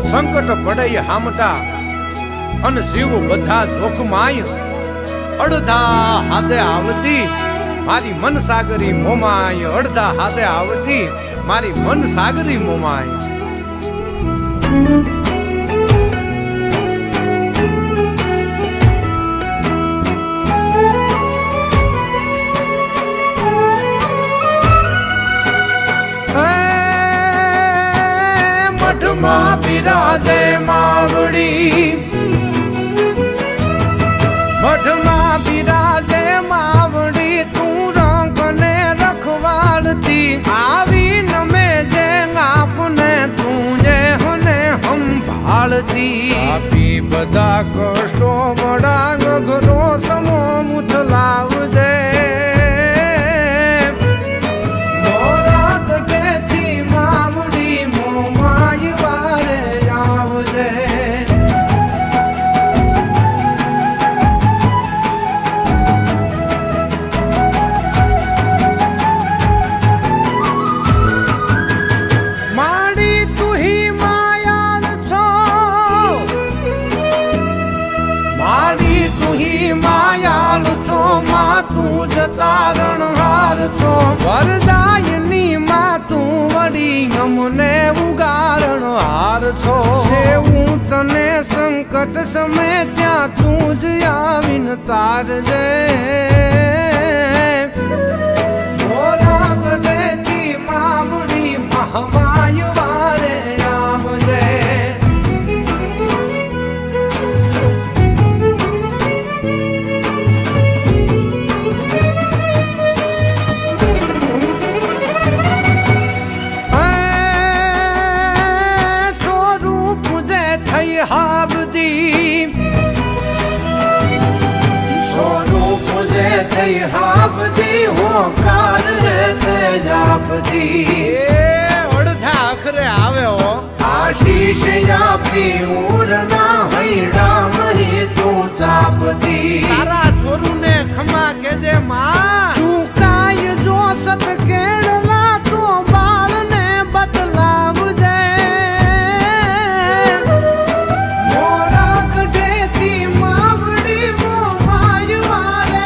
સંકટ પડે હામટા અને જીવ બધા જોખમાય અડધા હાથે આવતી મારી મન સાગરી મોમાય અડધા હાથે આવતી મારી મન સાગરી મોમાય મઠમાં બિરાજે માવડી મઠમાં બિરાજે માવડી તું રંગને રખવાડતી આવી નમે જે આપને તું જે હને સંભાળતી આપી બધા કષ્ટો મડા ગગનો સમો મુથલાવજે તું જતારણ હાર છો વરદાયની માં તું વડી અમને ઉગારણ હાર છો સેવું તને સંકટ સમય ત્યાં તું જ આવીને તારજે મોરા ગઢેથી માવડી મહામાય વારે આવજે હાબદી હોકાર તે જાપદી અડધા અખરે આવે હો આશીષ આપી ઉરના હૈડા મહી તું ચાપદી તારા છોરુને ખમા કેજે માં ચૂકાય જો સત કેળલા તો બાળને બદલાવજે મોરા ગઢેથી માવડી મોમાય વારે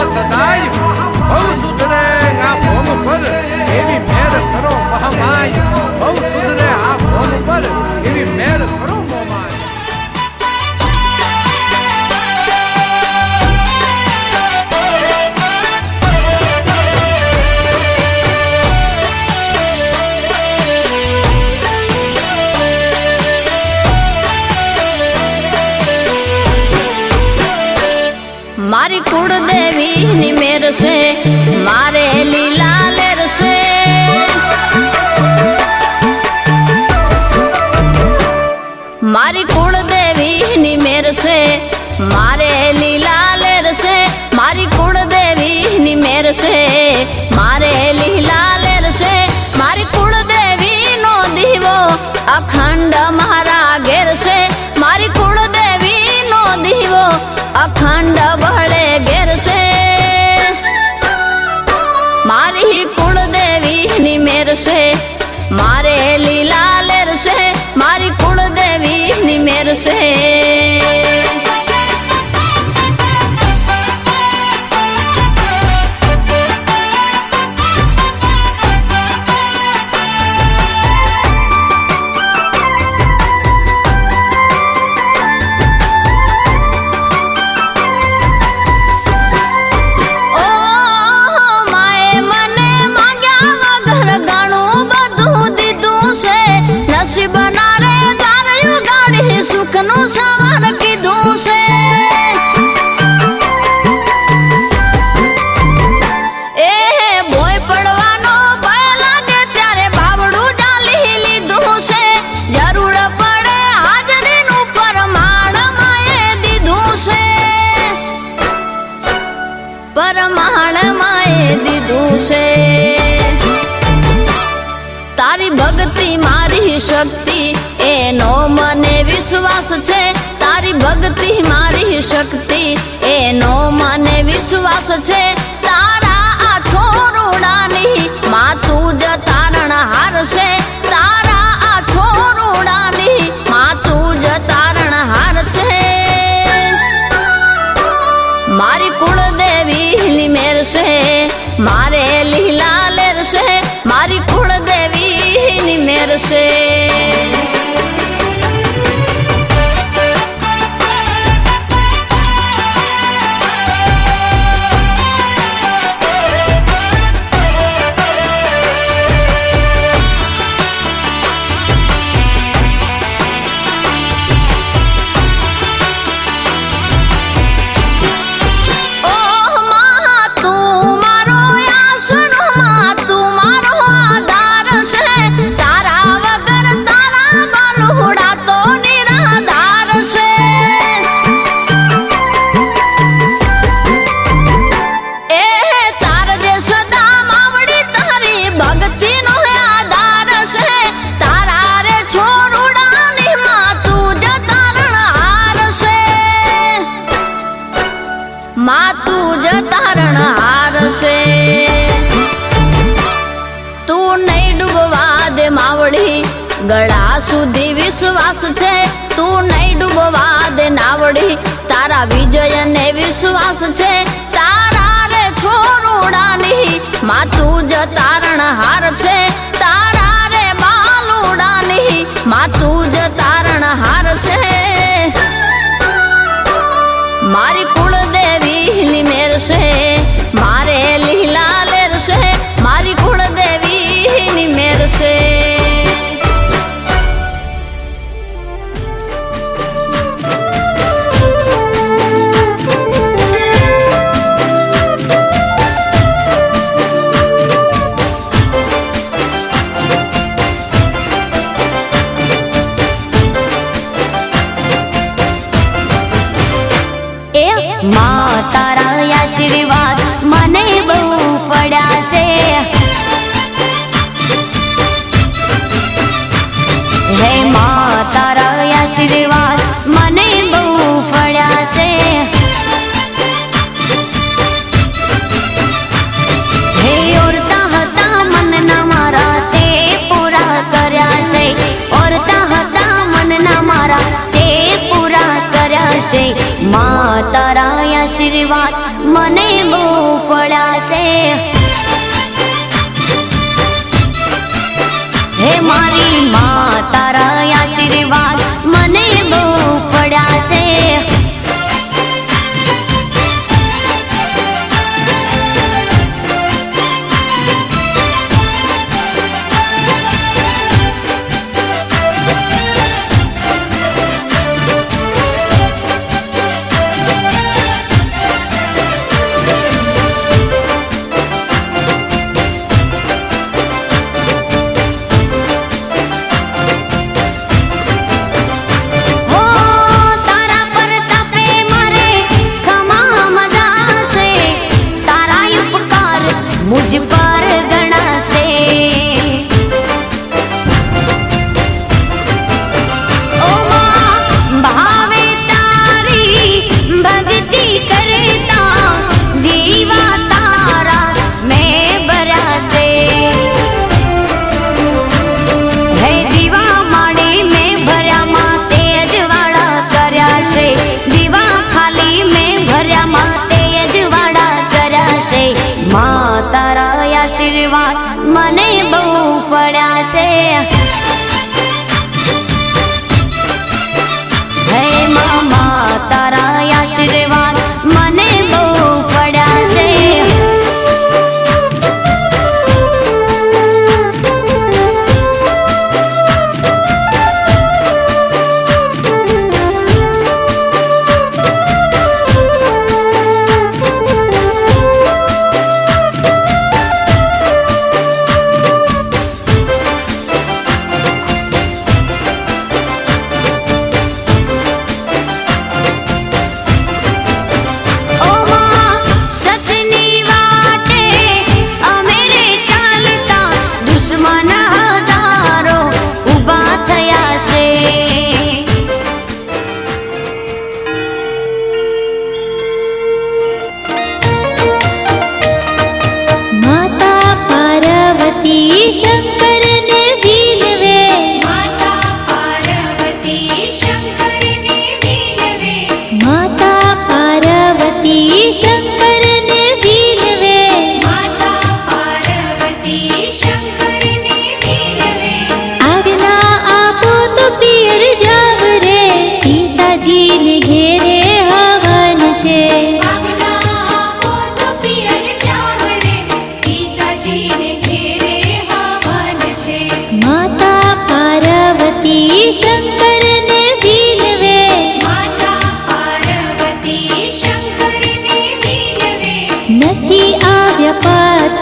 સદાય બહુ સુધરે આ ભોમ પર એવી મેર કરો મહામાય બહુ સુધરે આ ભોમ પર એવી મેર કરો મોમાય મારી કુળદેવી ની મેર છે મારે લીલા લેર છે મારી કુળદેવી ની મેર છે મારે લીલા લેર છે મારી કુળદેવી ની મેર છે મારે લીલા લેર છે મારી કુળદેવી નો દીવો અખંડ મારા ઘેર છે મારી કુળદેવી નો દીવો અખંડ બળે ઘેર છે મારી કુળદેવી ની મેર છે મારે લીલા લેર છે મારી કુળદેવી ની મેર છે દીધું છે. તારી ભક્તિ મારી શક્તિ એનો મને વિશ્વાસ છે. તારી ભક્તિ મારી શક્તિ એનો મને વિશ્વાસ છે. તારા આ છોરુડાની માં તું જ તારણહાર છે. તારા આ છોરુડાની માં તું જ તારણહાર છે. મારી કુળદેવીની મેર છે મારે લીલા લેર છે. મારી કુળદેવીની મેર છે. માં તું જ તારણહાર છે. તું નહીં ડૂબવા દે માવડી ગળા સુધી વિશ્વાસ છે. તું નહીં ડૂબવા દે નાવડી તારા વિજયને વિશ્વાસ છે. તારા રે છોરુડાની માં તું જ તારણહાર છે. તારા રે બાલુડાની માં તું જ તારણહાર છે. મારી કુળદેવીની મેર છે મારે લીલા લેર છે. મારી કુળદેવીની મેર છે. માં તારા આશીર્વાદ મને બહુ પડ્યા છે. હે માં તારા આશીર્વાદ મને બહુ પડ્યા છે. હે ઓરતા હતા મનના મારા તે પૂરા કર્યા છે. ઓરતા હતા મનના મારા તે પૂરા કર્યા છે. માં તારા આશીર્વાદ મને બહુ ફળ્યા છે. હે મારી માં તારા આશીર્વાદ મને બહુ ફળ્યા છે. મુજ પર ગણાશે. ઓ માં ભાવે તારી ભક્તિ કરતા દીવા તારા મેં ભરાશે. હે દીવા માડી મેં ભર્યા માં તેજ વાળા કર્યા છે. દીવા ખાલી મેં ભર્યા માં તેજ વાળા કર્યા છે. માં તારા આશીર્વાદ મને બહુ ફળ્યા છે. હે માં તારા આશીર્વાદ મને બહુ ફળ્યા છે.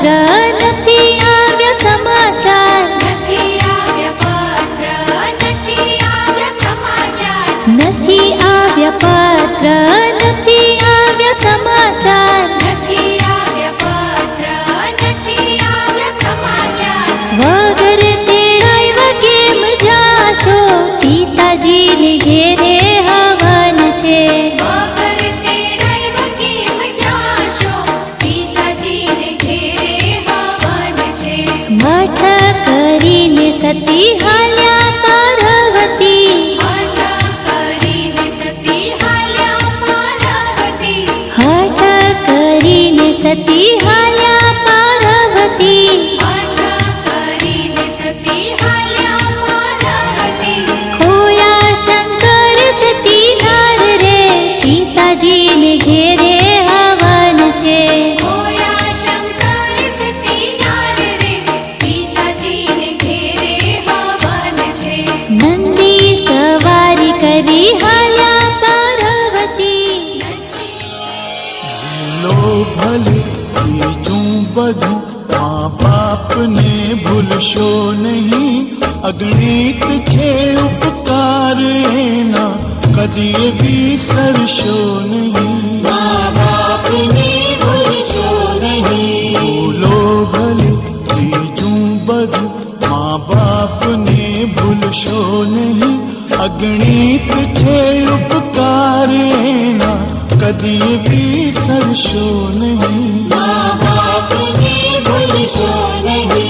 પત્ર નથી આવ્યા સમાચાર, નથી આવ્યા પત્ર, નથી આવ્યા સમાચાર, નથી આવ્યા પત્ર નથી આવ્યા સમાચાર, નથી આવ્યા પત્ર, નથી આવ્યા સમાચાર. વગર તેડાવ્યા કેમ જાશો, પિતાજીને ઘેરે હવન છે. વગર તેડાવ્યા કેમ જાશો, પિતાજીને ઘેરે હવન છે. મઠ કરીને સતી હાલ્યા પાર્વતી, હઠ કરીને સતી હાલ્યા પાર્વતી, હઠ કરીને સતી હાલ્યા પાર્વતી. હઠ કરીને સતી હાલ્યા પાર્વતી. ખોયા શંકર સતી નાર રે, પિતાજીને ઘેરે હવન છે. હોયા શંકર સતી નાર રે, પિતાજીને ઘેરે હવન છે. નંદી સવારી કરી હાલ્યા પાર્વતી. લો ભલે બીજું બધું મા બાપને ભૂલશો નહીં, અગણિત છે ઉપકાર એના કદી વિસરશો નહીં. મા બાપને ભૂલશો નહીં, ભૂલો ભલે બીજું બધું મા બાપને ભૂલશો નહીં, અગણિત છે ઉપકાર એના કદી વિસરશો નહીં. મા બાપને ભૂલશો નહીં.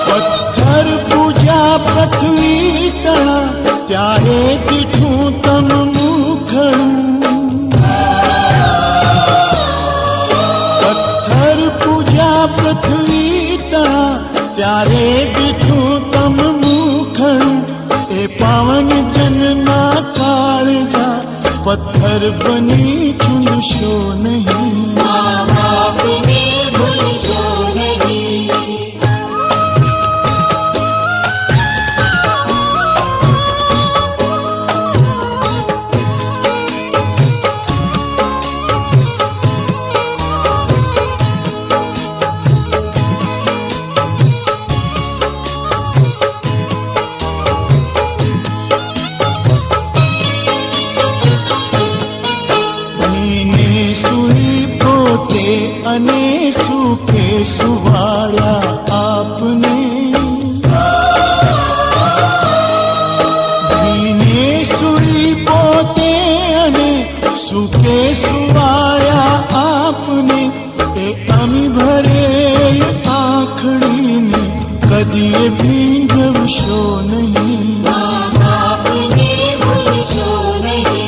પથ્થર પૂજા પૃથ્વી તણા, ત્યારે દીઠું તમનું ખડું. પથ્થર પૂજા પૃથ્વી તણા, ત્યારે દીઠું તમનું ખડું. એ પાવન જનના કાળજા પથ્થર બની ચૂંદશો નહીં. મા બાપને ભૂલશો નહીં. એને સુઈ પોતે અને સુખે સુવાળ્યા આપને. એને સુઈ પોતે અને સુખે સુવાળ્યા આપને. એ અમી ભરેલ આંખડીને કદીએ ભીંજવશો નહીં. મા બાપને ભૂલશો નહીં.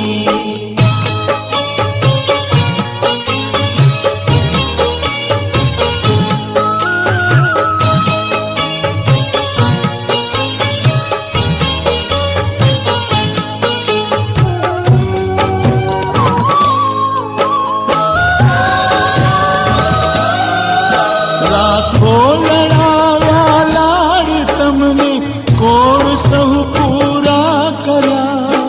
લાખો લડાવ્યા લાડ તમને, કોણ સહુ પૂરા કર્યા.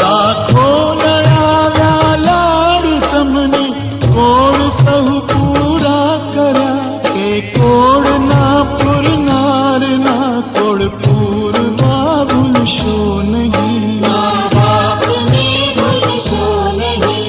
લાખો લડાવ્યા લાડ તમને, કોણ સહુ પૂરા કર્યા. એ કોડના પૂરનારના કોડ પૂરવા ભૂલશો નહીં. મા બાપને ભૂલશો નહીં.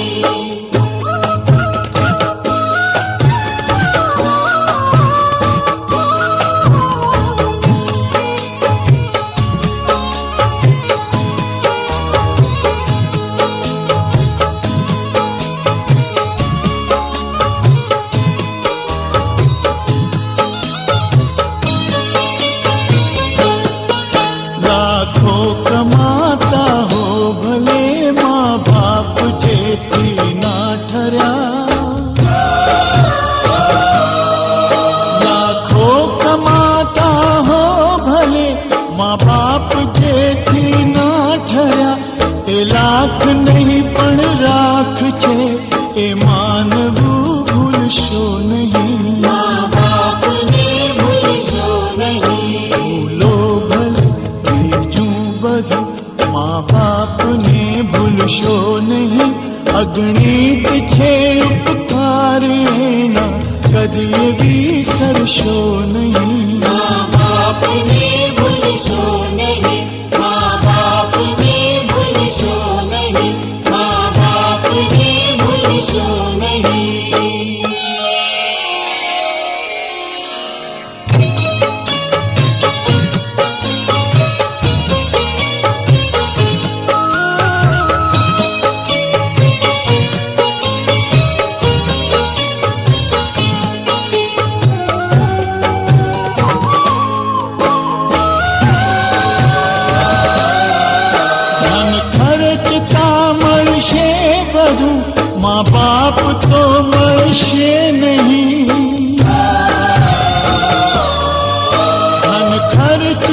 લાખો કમાતા હો ભલે, મા બાપ જેથી ના ઠર્યા. લાખો કમાતા હો ભલે, મા બાપ જેથી ના ઠર્યા.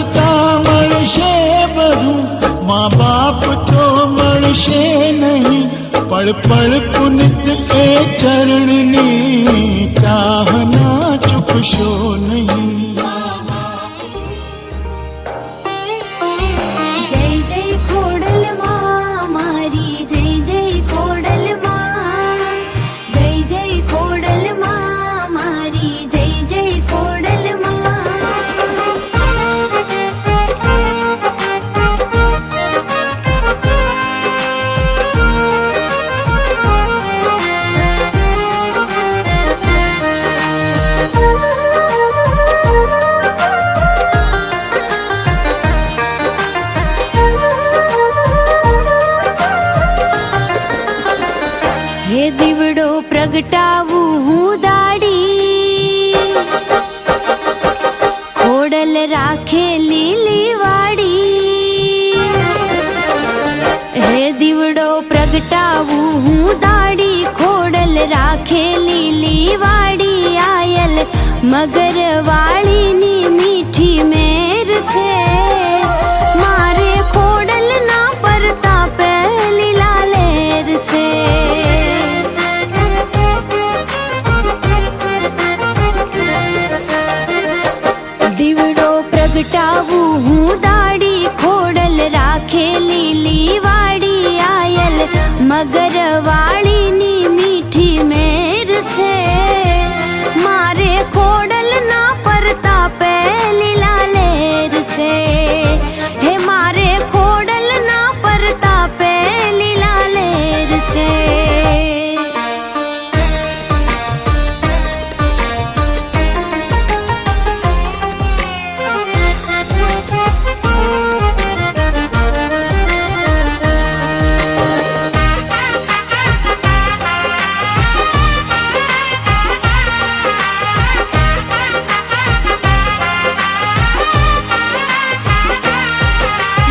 કરતા મળશે બધું, મા બાપ તો મળશે નહીં, પળ પળ પુનિત એ ચરણની ચાહના ચૂકશો નહીં. જય જય ખોડલ માં મારી, જય જય ખોડલ માં, જય જય ખોડલ માં મારી, જય જય ખોડલ માં. હે દીવડો પ્રગટાવું હું દાડી, ખોડલ રાખે લીલી વાડી. હે દીવડો પ્રગટાવું હું દાડી, ખોડલ રાખે લીલી વાડી. આયલ મગર વાળીની મીઠી મેર છે, મારે ખોડલ ના પરતાપે લીલા લેર છે. દીવડો પ્રગટાવું હું દાડી, ખોડલ રાખે લીલી વાડી. આયલ મગર વાળીની મીઠી મેર છે, મારે ખોડલ ના પરતાપે લીલા લેર છે. હે મારે ખોડલ ના પરતાપે લીલા લેર છે.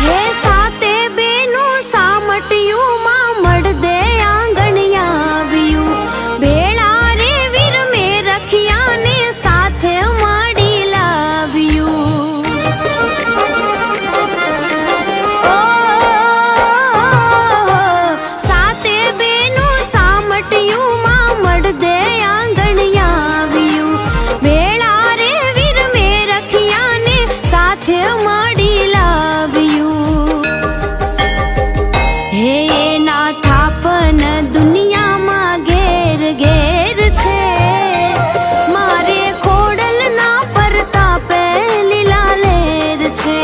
હે સાતે બેનું સામટિયું માં મળદે આંગણિયા આવ્યું, ભેળા રે વીર મેં રખિયા ને સાથે માડી લાવ્યું. ઓ સાતે બેનું સામટિયું માં મળદે આંગણિયા આવ્યું, ભેળા રે વીર મેં રખિયા ને સાથે માડી લાવ્યું. હે એના થાપન દુનિયામાં ઘેર ઘેર છે, મારે ખોડલ ના પરતાપે લીલા લેર છે.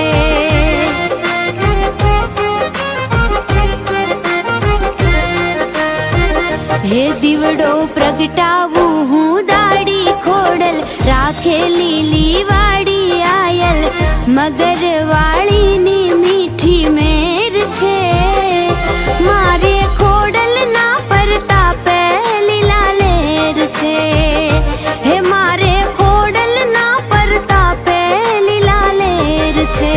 હે દીવડો પ્રગટાવું હું દાડી, ખોડલ રાખે લીલી વાડી. આયલ મગર વાળીની મીઠી મેર છે, મારે ખોડલ ના પરતાપે લીલા લેર છે. હે મારે ખોડલ ના પરતાપે લીલા લેર છે.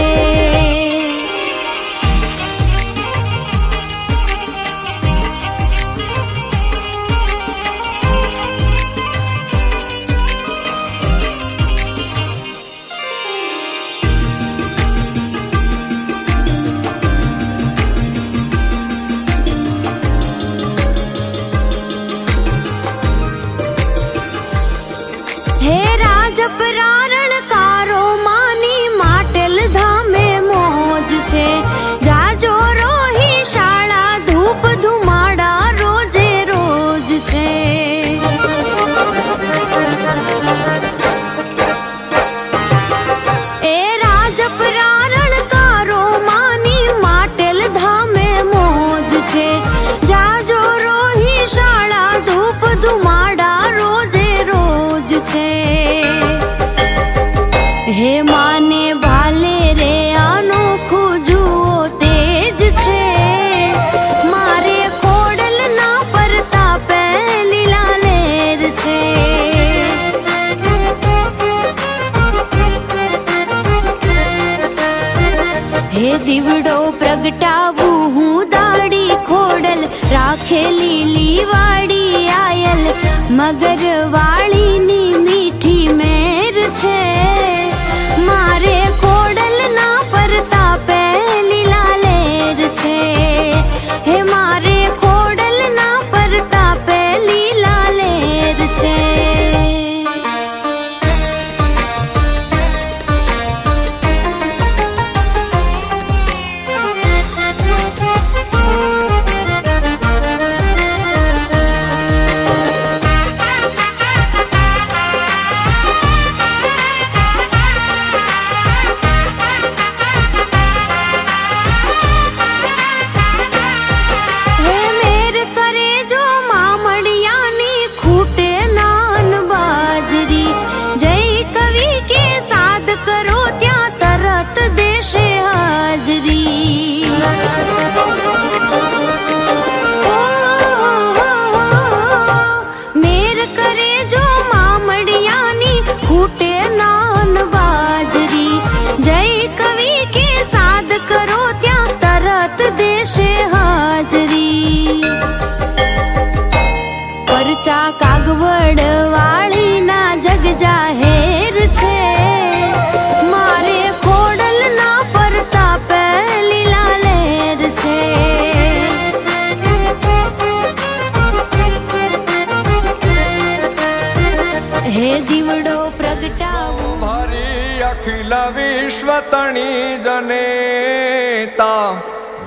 હે રાજપરારણ કારો માની માટેલ ધામે મોજ છે, જાજો રોહી શાળા ધૂપ ધુમાડા રોજે રોજ છે. એ રાજપરારણ કારો માની માટેલ ધામે મોજ છે, જાજો રોહી શાળા ધૂપ ધુમાડા રોજે રોજ છે. હે માને ભાલે રે અનોખું જુઓ તેજ છે, મારે ખોડલ ના પરતાપે લીલા લેર છે. હે દીવડો પ્રગટાવું હું દાડી, ખોડલ રાખે લીલી વાડી. આયલ મગર વાળીની મીઠી મેર છે, મારે ખોડલ ના ધરણી જનેતા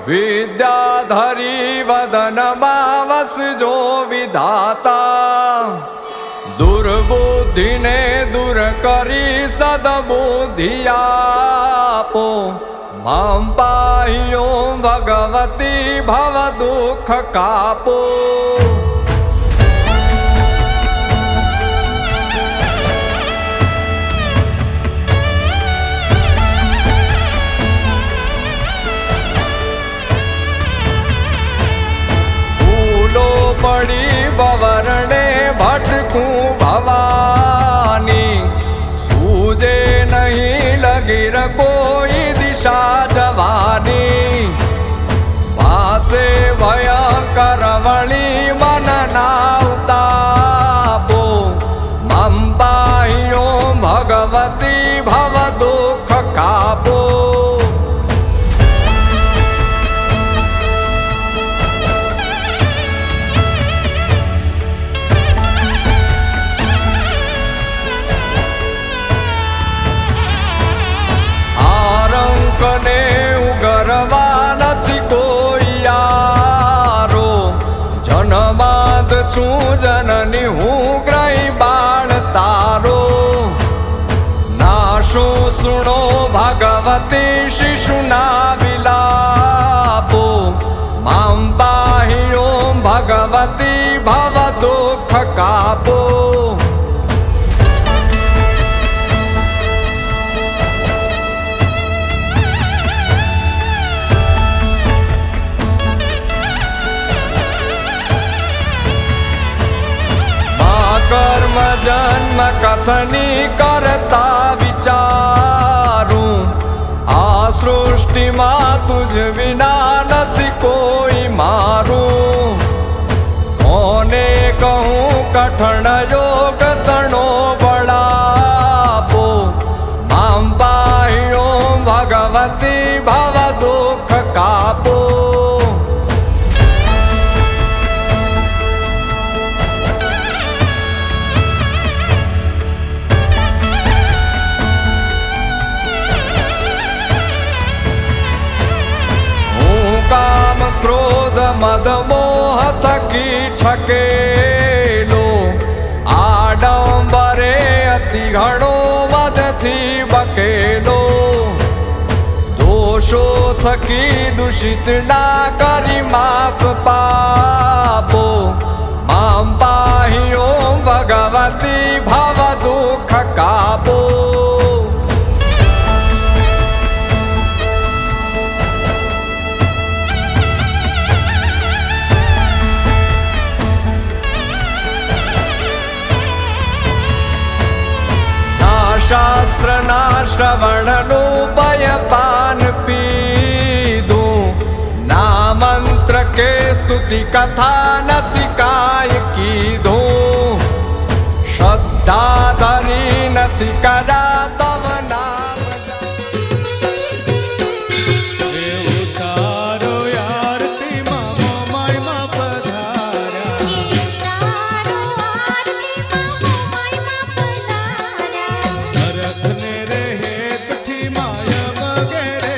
વિદ્યાધરી વદનમાં વસજો વિધાતા દુર્બુદ્ધિને દૂર કરી સદબુદ્ધિ આપો મામ પાહ્યો ભગવતી ભવ દુઃખ કાપો પડી બવરણે ભટકું ભવાની સૂજે નહીં લગીર કોઈ દિશા જવાની પાસે ભયંકર વળી મન નાવતાપો મમ પાહ્યો ભગવતી ભવ દુઃખ કાપો ને ઉગરવા નથી કોઈ યારો જનમાદ છું જનની હું ગ્રહી બાળ તારો નાશો સુણો ભગવતી શિશુના વિલાપો મામ પાહ્યો ભગવતી ભવ દુઃખ કાપો કર્મ જન્મ કથની કરતા વિચારું આ સૃષ્ટિમાં તુજ વિના નથી કોઈ મારું કોને કહું કઠણ યોગ તણો બળાપો મામ પાહ્યો ભગવતી ભવ દુઃખ કાપો કામ ક્રોધ મદ મોહ થકી છકેલો આડંબરે અતિ ઘણો મદથી બકેલો દોષો થકી દૂષિત ના કરી માફ પાપો મામ પાહ્યો ભગવતી ભવ દુઃખ કાપો શાસ્ત્ર ના શ્રવણનું ભયપાન પીધું ના મંત્ર કે સ્તુતિ કથા નથી કાય કીધું શ્રદ્ધા ધરી નથી કરા તવ નામ ઉતારો આરતી માં માય પધાર્યા રખને રે હેતથી માય વગેરે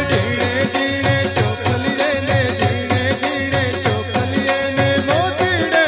જીણે જીણે ચોખલી રે જીણે જીણે ચોખલી ને મોતીડે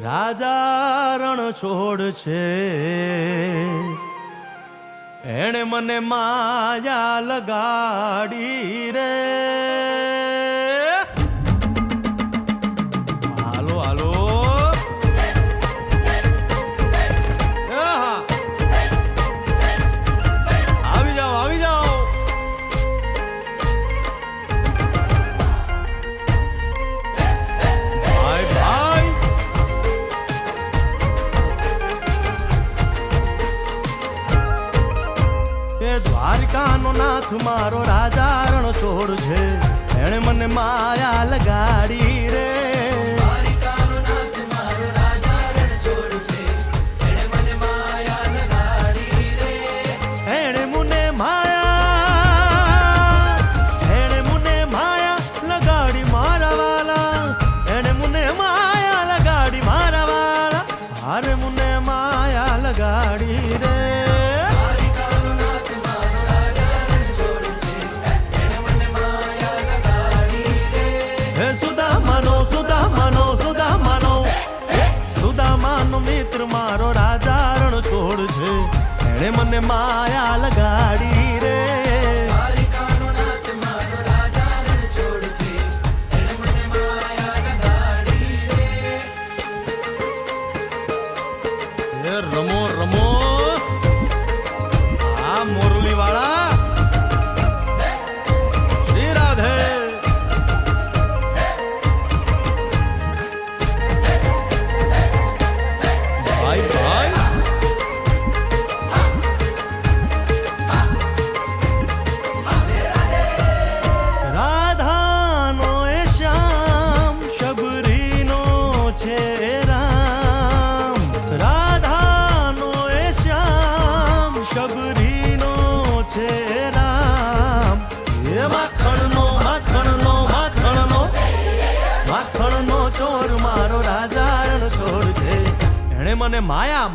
રાજા રણ છોડ છે એણે મને માયા લગાડી રે હાલો હાલો એ દ્વારકાનો નાથ મારો રાજા રણ છોડ છે, એણે મને માયા લગાડી રે. એણે મને માયા લગાડી મારા વાલા, એણે મને માયા લગાડી મારા વાલા, હારે મને માયા લગાડી રે. હે સુદામાનો મિત્ર મારો રાજા રણ છોડ છે, એણે મને માયા લગાડી રે. એ રમો રમો આ મોરલી વાળા શ્રી રાધે. ભાઈ ભાઈ રાધાનો એ શ્યામ શબરીનો છે રામ, રાધાનો એ શ્યામ શબરીનો છે રામ. એ માખણનો ચોર મારો રાજા રણ છોડ છે, એણે મને માયા